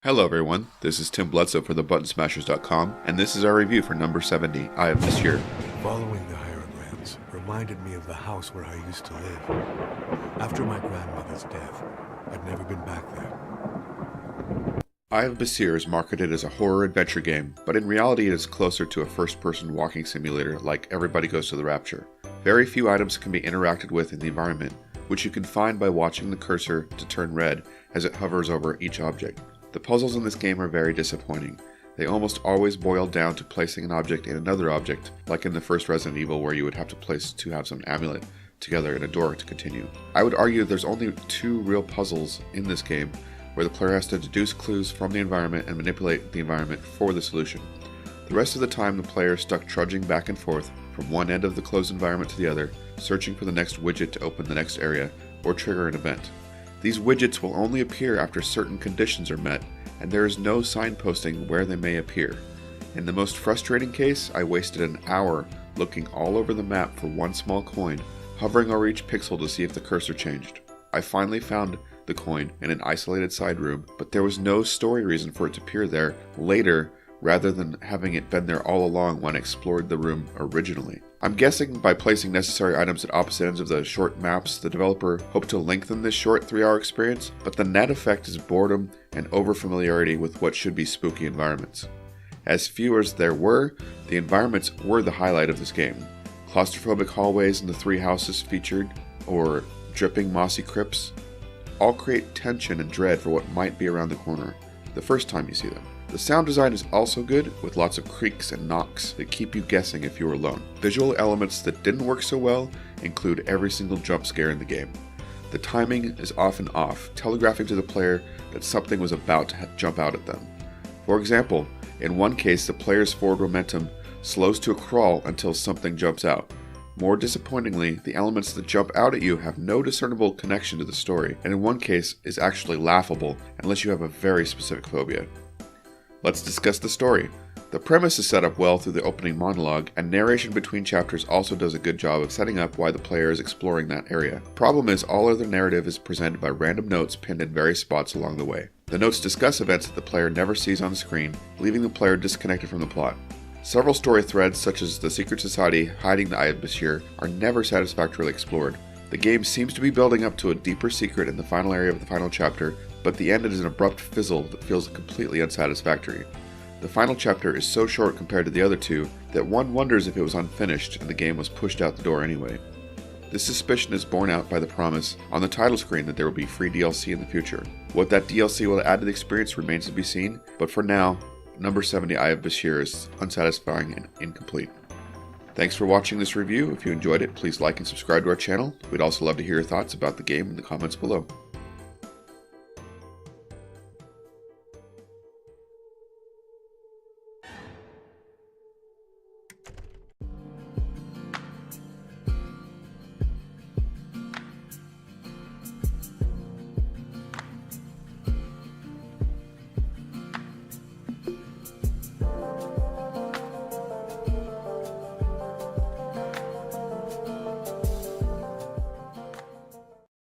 Hello everyone, this is Tim Bledsoe for thebuttonsmashers.com, and this is our review for number 70, Eye of Basir. Following the hieroglyphs reminded me of the house where I used to live. After my grandmother's death, I'd never been back there. Eye of Basir is marketed as a horror adventure game, but in reality it is closer to a first-person walking simulator like Everybody Goes to the Rapture. Very few items can be interacted with in the environment, which you can find by watching the cursor to turn red as it hovers over each object. The puzzles in this game are very disappointing. They almost always boil down to placing an object in another object, like in the first Resident Evil where you would have to place two halves of an amulet together in a door to continue. I would argue there's only two real puzzles in this game, where the player has to deduce clues from the environment and manipulate the environment for the solution. The rest of the time the player is stuck trudging back and forth from one end of the closed environment to the other, searching for the next widget to open the next area or trigger an event. These widgets will only appear after certain conditions are met, and there is no signposting where they may appear. In the most frustrating case, I wasted an hour looking all over the map for one small coin, hovering over each pixel to see if the cursor changed. I finally found the coin in an isolated side room, but there was no story reason for it to appear there later rather than having it been there all along when I explored the room originally. I'm guessing by placing necessary items at opposite ends of the short maps, the developer hoped to lengthen this short 3-hour experience, but the net effect is boredom and overfamiliarity with what should be spooky environments. As few as there were, the environments were the highlight of this game. Claustrophobic hallways in the 3 houses featured, or dripping mossy crypts, all create tension and dread for what might be around the corner the first time you see them. The sound design is also good, with lots of creaks and knocks that keep you guessing if you are alone. Visual elements that didn't work so well include every single jump scare in the game. The timing is often off, telegraphing to the player that something was about to jump out at them. For example, in one case the player's forward momentum slows to a crawl until something jumps out. More disappointingly, the elements that jump out at you have no discernible connection to the story, and in one case is actually laughable unless you have a very specific phobia. Let's discuss the story. The premise is set up well through the opening monologue, and narration between chapters also does a good job of setting up why the player is exploring that area. Problem is, all other narrative is presented by random notes pinned in various spots along the way. The notes discuss events that the player never sees on the screen, leaving the player disconnected from the plot. Several story threads, such as the secret society hiding the Eye of Basir, are never satisfactorily explored. The game seems to be building up to a deeper secret in the final area of the final chapter, but the end is an abrupt fizzle that feels completely unsatisfactory. The final chapter is so short compared to the other two that one wonders if it was unfinished and the game was pushed out the door anyway. This suspicion is borne out by the promise on the title screen that there will be free DLC in the future. What that DLC will add to the experience remains to be seen, but for now, number 70 Eye of Basir is unsatisfying and incomplete. Thanks for watching this review. If you enjoyed it, please like and subscribe to our channel. We'd also love to hear your thoughts about the game in the comments below.